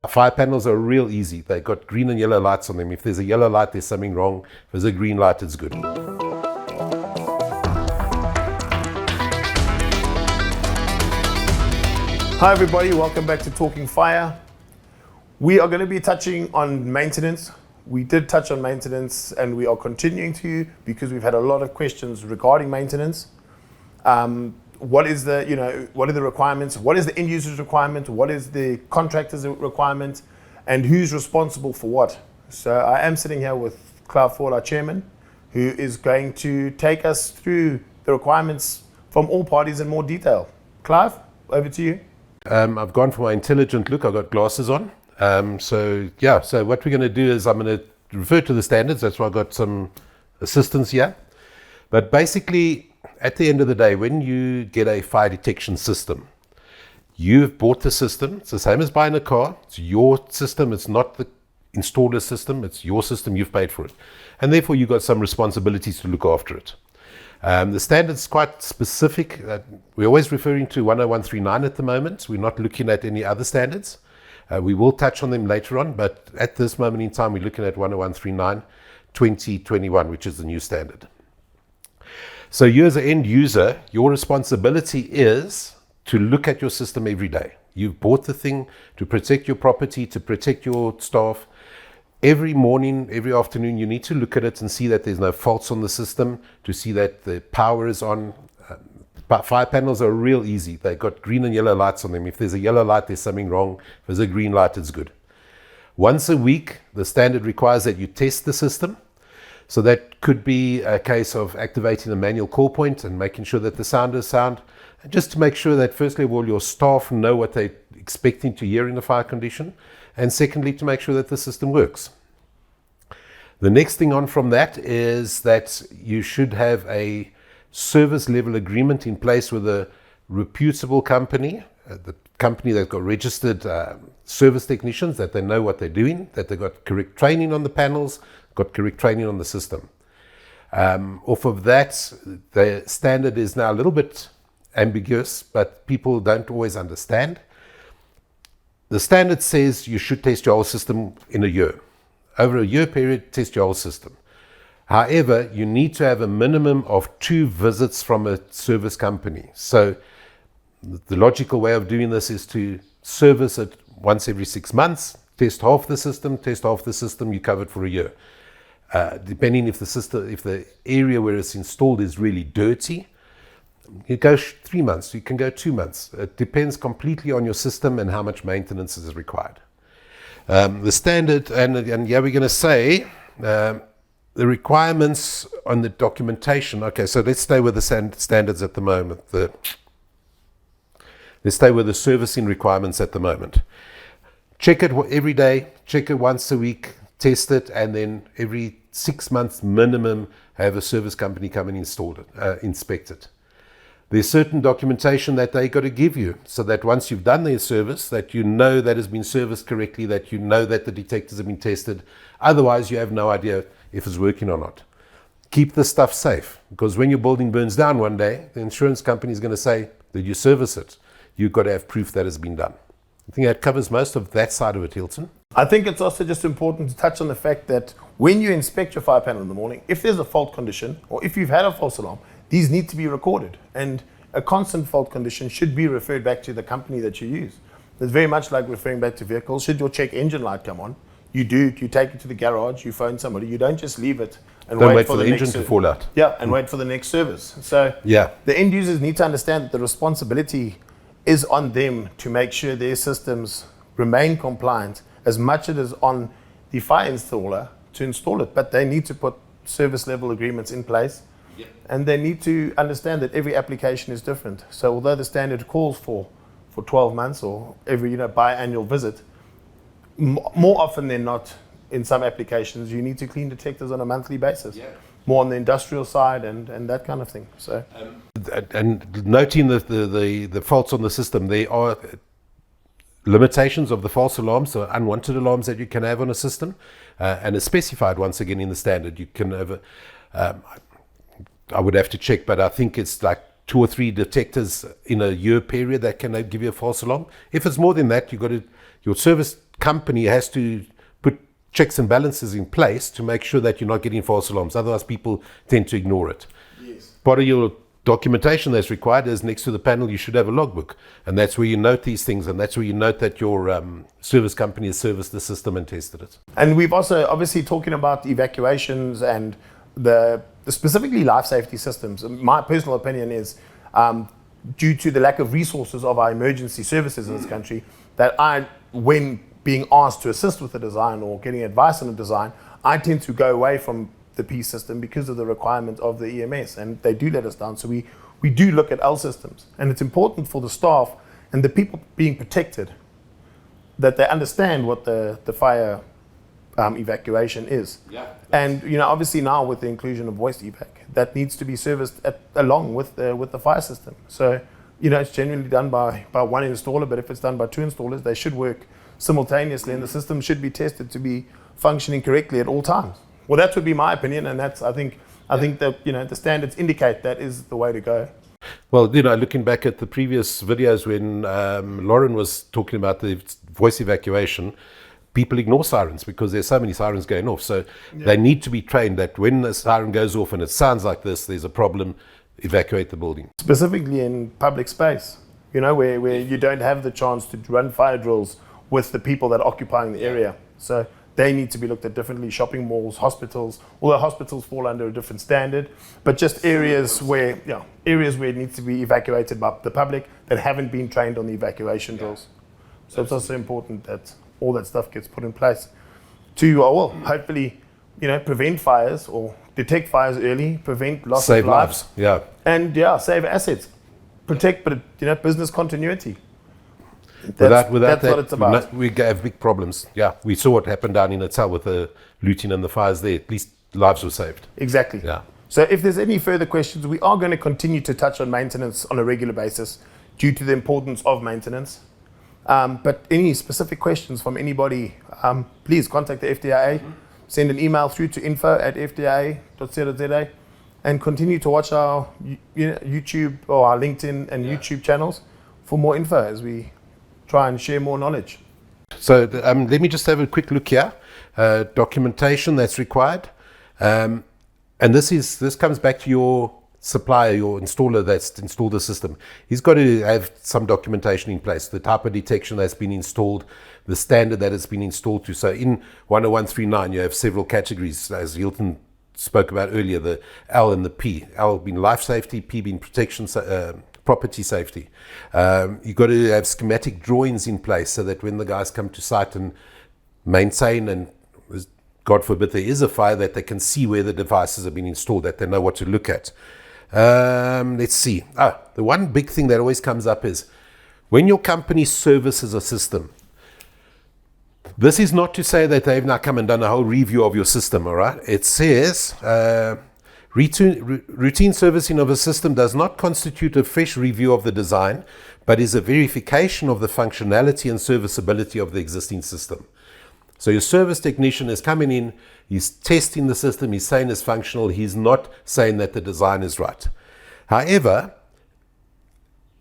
Fire panels are real easy. They've got green and yellow lights on them. If there's a yellow light, there's something wrong. If there's a green light, it's good. Hi everybody, welcome back to Talking Fire. We are going to be touching on maintenance. We did touch on maintenance and we are continuing to because we've had a lot of questions regarding maintenance. What are the requirements? What is the end user's requirement? What is the contractor's requirement? And who's responsible for what? So I am sitting here with Clive Ford, our chairman, who is going to take us through the requirements from all parties in more detail. Clive, over to you. I've gone for my intelligent look. I've got glasses on. So what we're going to do is I'm going to refer to the standards. That's why I've got some assistance here. But basically, at the end of the day, when you get a fire detection system, you've bought the system. It's the same as buying a car. It's your system. It's not the installer's system. It's your system. You've paid for it. And therefore, you've got some responsibilities to look after it. The standard's quite specific. We're always referring to 10139 at the moment. We're not looking at any other standards. We will touch on them later on, but at this moment in time, we're looking at 10139 2021, which is the new standard. So you as an end user, your responsibility is to look at your system every day. You've bought the thing to protect your property, to protect your staff. Every morning, every afternoon, you need to look at it and see that there's no faults on the system, to see that the power is on. Fire panels are real easy. They've got green and yellow lights on them. If there's a yellow light, there's something wrong. If there's a green light, it's good. Once a week, the standard requires that you test the system. So that could be a case of activating a manual call point and making sure that the sound is sound. And just to make sure that firstly of all, your staff know what they're expecting to hear in a fire condition. And secondly, to make sure that the system works. The next thing on from that is that you should have a service level agreement in place with a reputable company, the company that's got registered service technicians, that they know what they're doing, that they've got correct training on the panels, got correct training on the system. Off of that, the standard is now a little bit ambiguous, but people don't always understand. The standard says you should test your whole system in a year. Over a year period, test your whole system. However, you need to have a minimum of 2 visits from a service company. So the logical way of doing this is to service it once every 6 months, test half the system, you're covered for a year. Depending if the area where it's installed is really dirty, you go 3 months, you can go 2 months. It depends completely on your system and how much maintenance is required. The standard, and we're going to say the requirements on the documentation. Okay, so let's stay with the standards at the moment. Let's stay with the servicing requirements at the moment. Check it every day, check it once a week, test it, and then every 6 months minimum have a service company come and inspect it. There's certain documentation that they got to give you so that once you've done their service, that you know that has been serviced correctly, that you know that the detectors have been tested. Otherwise, you have no idea if it's working or not. Keep the stuff safe, because when your building burns down one day, the insurance company is going to say, did you service it? You've got to have proof that has been done. I think that covers most of that side of it, Hilton. I think it's also just important to touch on the fact that when you inspect your fire panel in the morning, if there's a fault condition or if you've had a false alarm, these need to be recorded. And a constant fault condition should be referred back to the company that you use. It's very much like referring back to vehicles. Should your check engine light come on, you take it to the garage, you phone somebody. You don't just leave it and wait for the engine to fall out. Yeah, and wait for the next service. So the end users need to understand that the responsibility is on them to make sure their systems remain compliant as much as it is on the fire installer to install it. But they need to put service level agreements in place. And they need to understand that every application is different. So although the standard calls for 12 months or every biannual visit, more often than not, in some applications, you need to clean detectors on a monthly basis. More on the industrial side and that kind of thing. So, and noting the faults on the system, there are limitations of the false alarms, so unwanted alarms that you can have on a system, and it's specified once again in the standard. You can have I would have to check, but I think it's like 2 or 3 detectors in a year period that can give you a false alarm. If it's more than that, your service company has to put checks and balances in place to make sure that you're not getting false alarms. Otherwise, people tend to ignore it. Yes. Part of your documentation that's required is next to the panel, you should have a logbook. And that's where you note these things. And that's where you note that your service company has serviced the system and tested it. And we've also, obviously, talking about evacuations and the specifically life safety systems. My personal opinion is, due to the lack of resources of our emergency services in this country, that when being asked to assist with the design or getting advice on the design, I tend to go away from the P system because of the requirement of the EMS, and they do let us down. So we do look at L systems, and it's important for the staff and the people being protected that they understand what the fire evacuation is. Yeah. And obviously now with the inclusion of voice evac, that needs to be serviced along with the fire system. So it's generally done by one installer, but if it's done by two installers, they should work simultaneously, and the system should be tested to be functioning correctly at all times. Well, that would be my opinion, and that's I think that the standards indicate that is the way to go. Well, looking back at the previous videos when Lauren was talking about the voice evacuation, people ignore sirens because there's so many sirens going off. So they need to be trained that when a siren goes off and it sounds like this, there's a problem, evacuate the building. Specifically in public space, where you don't have the chance to run fire drills with the people that are occupying the area. So they need to be looked at differently. Shopping malls, hospitals, although hospitals fall under a different standard, but just areas where it needs to be evacuated by the public that haven't been trained on the evacuation drills. So it's also important that all that stuff gets put in place to, hopefully, prevent fires or detect fires early, prevent loss of lives. Yeah. And save assets, protect, but business continuity. Without that's that, what it's about. We have big problems. Yeah, we saw what happened down in Natal with the looting and the fires there. At least lives were saved. Exactly. Yeah. So if there's any further questions, we are going to continue to touch on maintenance on a regular basis due to the importance of maintenance. But any specific questions from anybody, please contact the FDIA, send an email through to info@fdia.co.za, and continue to watch our YouTube or our LinkedIn and YouTube channels for more info as we try and share more knowledge. So let me just have a quick look here. Documentation that's required. And this comes back to your supplier, your installer that's installed the system. He's got to have some documentation in place, the type of detection that's been installed, the standard that it's been installed to. So in 10139, you have several categories, as Hilton spoke about earlier, the L and the P. L being life safety, P being protection, property safety. You've got to have schematic drawings in place so that when the guys come to site and maintain, and God forbid there is a fire, that they can see where the devices have been installed, that they know what to look at. Let's see. The one big thing that always comes up is when your company services a system, this is not to say that they've now come and done a whole review of your system, all right? It says routine servicing of a system does not constitute a fresh review of the design, but is a verification of the functionality and serviceability of the existing system. So your service technician is coming in, he's testing the system, he's saying it's functional, he's not saying that the design is right. However,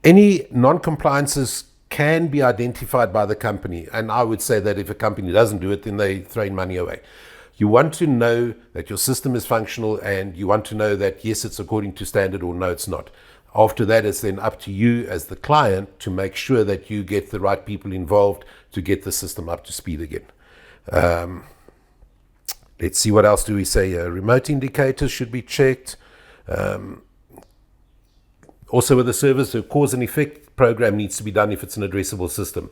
any non-compliances can be identified by the company, and I would say that if a company doesn't do it, then they're throwing money away. You want to know that your system is functional, and you want to know that yes, it's according to standard, or no, it's not. After that, it's then up to you as the client to make sure that you get the right people involved to get the system up to speed again. Let's see, what else do we say? Remote indicators should be checked. Also with the service, the cause and effect program needs to be done if it's an addressable system.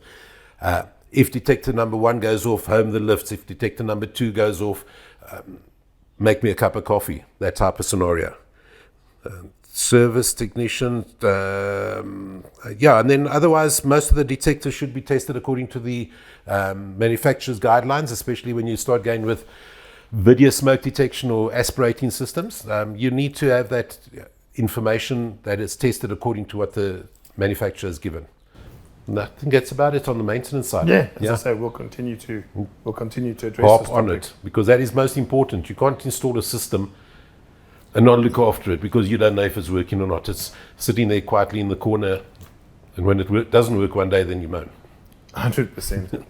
If detector number 1 goes off, home the lifts. If detector number 2 goes off, make me a cup of coffee, that type of scenario. Service technician, and then otherwise most of the detectors should be tested according to the manufacturer's guidelines, especially when you start going with video smoke detection or aspirating systems. You need to have that information that is tested according to what the manufacturer has given. And I think that's about it on the maintenance side. As I say, we'll continue to address harp on it, because that is most important. You can't install a system and not look after it because you don't know if it's working or not. It's sitting there quietly in the corner, and when it doesn't work one day, then you moan. 100%.